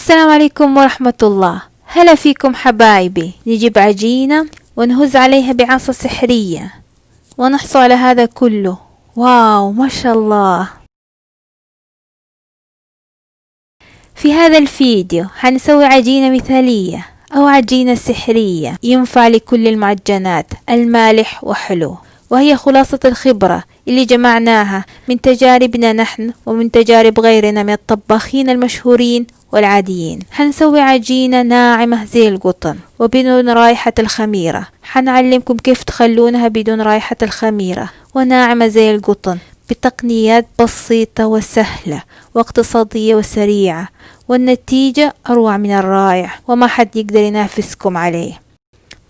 السلام عليكم ورحمة الله. هلا فيكم حبايبي. نجيب عجينة ونهز عليها بعصا سحرية ونحصل على هذا كله. واو ما شاء الله. في هذا الفيديو حنسوي عجينة مثالية أو عجينة سحرية ينفع لكل المعجنات المالح وحلو، وهي خلاصة الخبرة اللي جمعناها من تجاربنا نحن ومن تجارب غيرنا من الطباخين المشهورين والعاديين. حنسوي عجينة ناعمة زي القطن وبدون رائحة الخميرة. حنعلمكم كيف تخلونها بدون رائحة الخميرة وناعمة زي القطن بتقنيات بسيطة وسهلة واقتصادية وسريعة، والنتيجة أروع من الرائع وما حد يقدر ينافسكم عليه.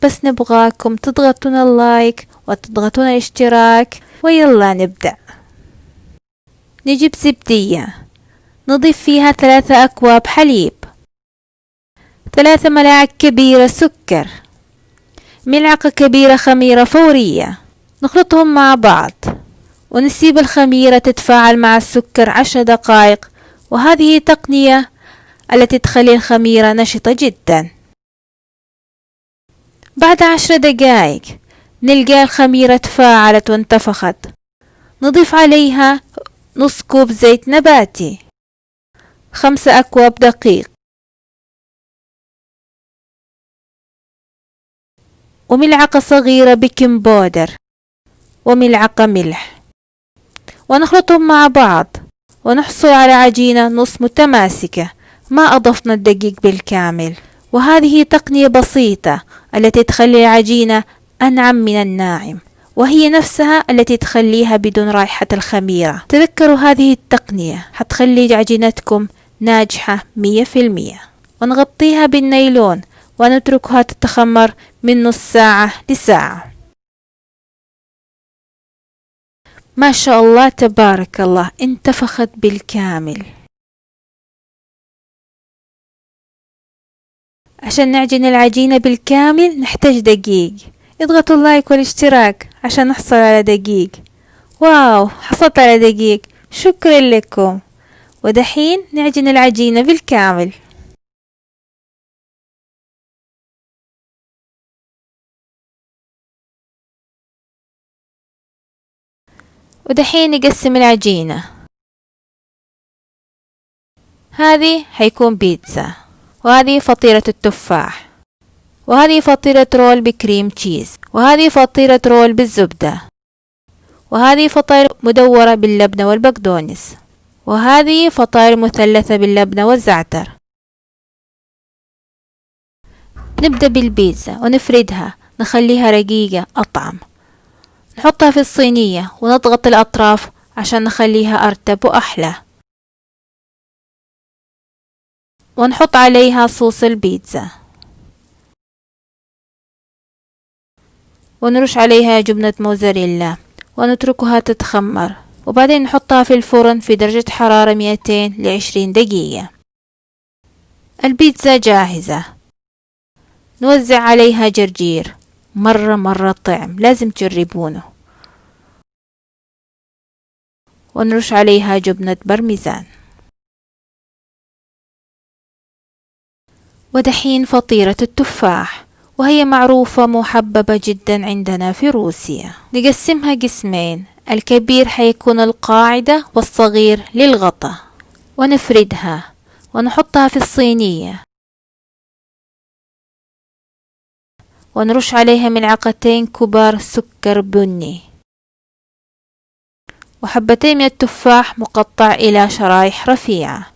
بس نبغاكم تضغطون اللايك وتضغطون الاشتراك ويلا نبدأ. نجيب زبدية نضيف فيها 3 أكواب حليب، 3 ملاعق كبيرة سكر، ملعقة كبيرة خميرة فورية. نخلطهم مع بعض ونسيب الخميرة تتفاعل مع السكر 10 دقائق، وهذه تقنية التي تخلي الخميرة نشطة جدا. بعد 10 دقائق نلقى الخميرة تفاعلت وانتفخت. نضيف عليها نص كوب زيت نباتي، 5 أكواب دقيق، وملعقة صغيرة بيكنج بودر، وملعقة ملح، ونخلطهم مع بعض ونحصل على عجينة نص متماسكة. ما أضفنا الدقيق بالكامل، وهذه تقنية بسيطة التي تخلي العجينة أنعم من الناعم، وهي نفسها التي تخليها بدون رائحة الخميرة. تذكروا هذه التقنية حتخلي عجينتكم ناجحة 100%. ونغطيها بالنايلون ونتركها تتخمر من نص ساعة لساعة. ما شاء الله تبارك الله انتفخت بالكامل. عشان نعجن العجينة بالكامل نحتاج دقيق. اضغطوا اللايك والاشتراك عشان نحصل على دقيق. واو حصلت على دقيق، شكرا لكم. ودحين نعجن العجينة بالكامل. ودحين نقسم العجينة. هذه حيكون بيتزا، وهذه فطيرة التفاح، وهذه فطيرة رول بكريم تشيز، وهذه فطيرة رول بالزبدة، وهذه فطير مدورة باللبنة والبقدونس، وهذه فطائر مثلثة باللبنة والزعتر. نبدأ بالبيتزا ونفردها، نخليها رقيقة أطعم. نحطها في الصينية ونضغط الأطراف عشان نخليها أرتب وأحلى، ونحط عليها صوص البيتزا، ونرش عليها جبنة موزاريلا ونتركها تتخمر، وبعدين نحطها في الفرن في درجة حرارة 200 ل20 دقيقة. البيتزا جاهزة. نوزع عليها جرجير، مرة طعم، لازم تجربونه. ونرش عليها جبنة برميزان. ودحين فطيرة التفاح، وهي معروفة محببة جدا عندنا في روسيا. نقسمها قسمين، الكبير حيكون القاعدة والصغير للغطاء، ونفردها ونحطها في الصينية، ونرش عليها ملعقتين كبار سكر بني، وحبتين من التفاح مقطع إلى شرائح رفيعة،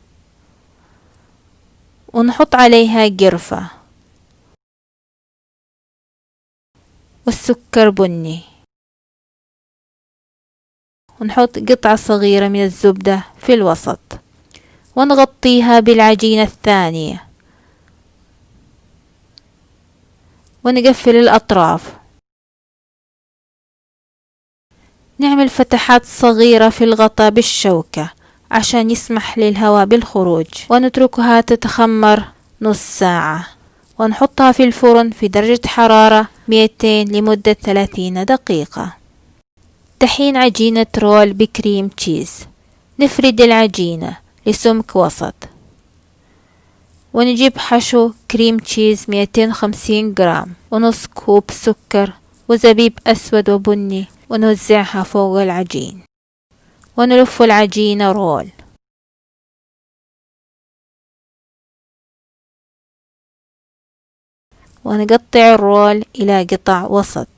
ونحط عليها قرفة والسكر بني، ونحط قطعة صغيرة من الزبدة في الوسط، ونغطيها بالعجينة الثانية، ونقفل الأطراف. نعمل فتحات صغيرة في الغطاء بالشوكة عشان يسمح للهواء بالخروج، ونتركها تتخمر نص ساعة، ونحطها في الفرن في درجة حرارة 200 لمدة 30 دقيقة. دحين عجينة رول بكريم تشيز. نفرد العجينة لسمك وسط، ونجيب حشو كريم تشيز 250 جرام، ونص كوب سكر، وزبيب أسود وبني، ونوزعها فوق العجين، ونلف العجينة رول، ونقطع الرول إلى قطع وسط،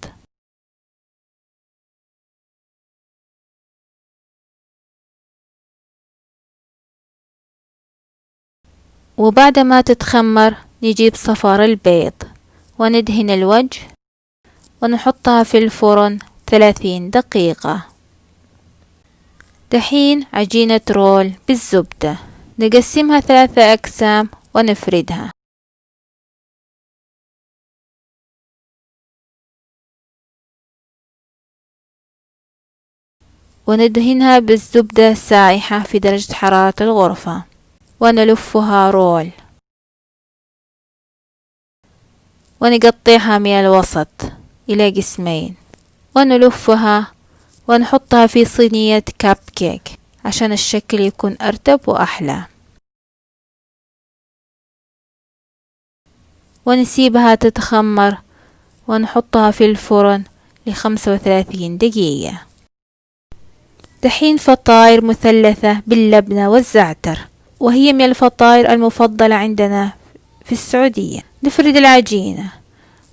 وبعد ما تتخمر نجيب صفار البيض وندهن الوجه، ونحطها في الفرن 30 دقيقة. دحين عجينة رول بالزبدة، نقسمها 3 أقسام ونفردها، وندهنها بالزبدة سائحة في درجة حرارة الغرفة، ونلفها رول، ونقطعها من الوسط إلى قسمين، ونلفها ونحطها في صينية كاب كيك عشان الشكل يكون أرتب وأحلى، ونسيبها تتخمر، ونحطها في الفرن ل35 دقيقة. دحين فطاير مثلثة باللبنة والزعتر، وهي من الفطاير المفضلة عندنا في السعودية. نفرد العجينة،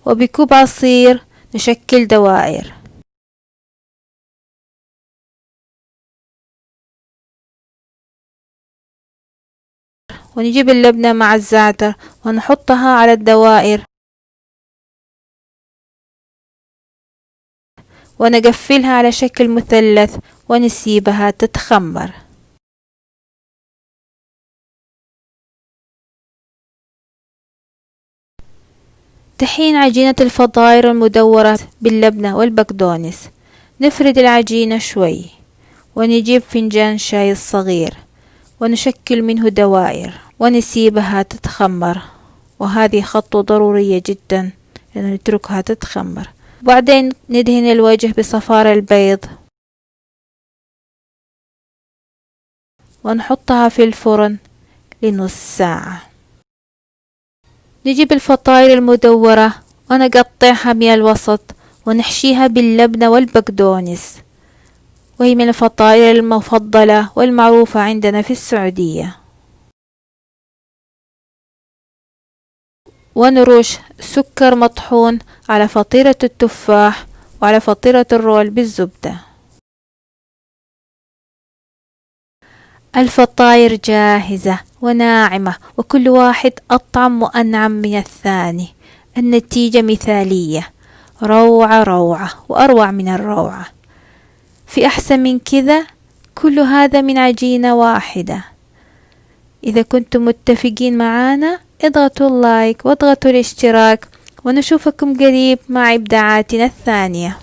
وبكوب عصير نشكل دوائر، ونجيب اللبنة مع الزعتر ونحطها على الدوائر، ونقفلها على شكل مثلث، ونسيبها تتخمر. دحين عجينة الفطاير المدورة باللبنة والبقدونس، نفرد العجينة شوي، ونجيب فنجان شاي الصغير ونشكل منه دوائر، ونسيبها تتخمر، وهذه خطوة ضرورية جدا لأنه نتركها تتخمر. وبعدين ندهن الوجه بصفار البيض، ونحطها في الفرن لنص ساعة. نجيب الفطاير المدورة ونقطعها من الوسط، ونحشيها باللبنة والبقدونس، وهي من الفطاير المفضلة والمعروفة عندنا في السعودية. ونرش سكر مطحون على فطيرة التفاح وعلى فطيرة الرول بالزبدة. الفطاير جاهزة وناعمة، وكل واحد أطعم وأنعم من الثاني. النتيجة مثالية، روعة روعة وأروع من الروعة. في أحسن من كذا؟ كل هذا من عجينة واحدة. إذا كنتم متفقين معانا اضغطوا اللايك واضغطوا الاشتراك، ونشوفكم قريب مع إبداعاتنا الثانية.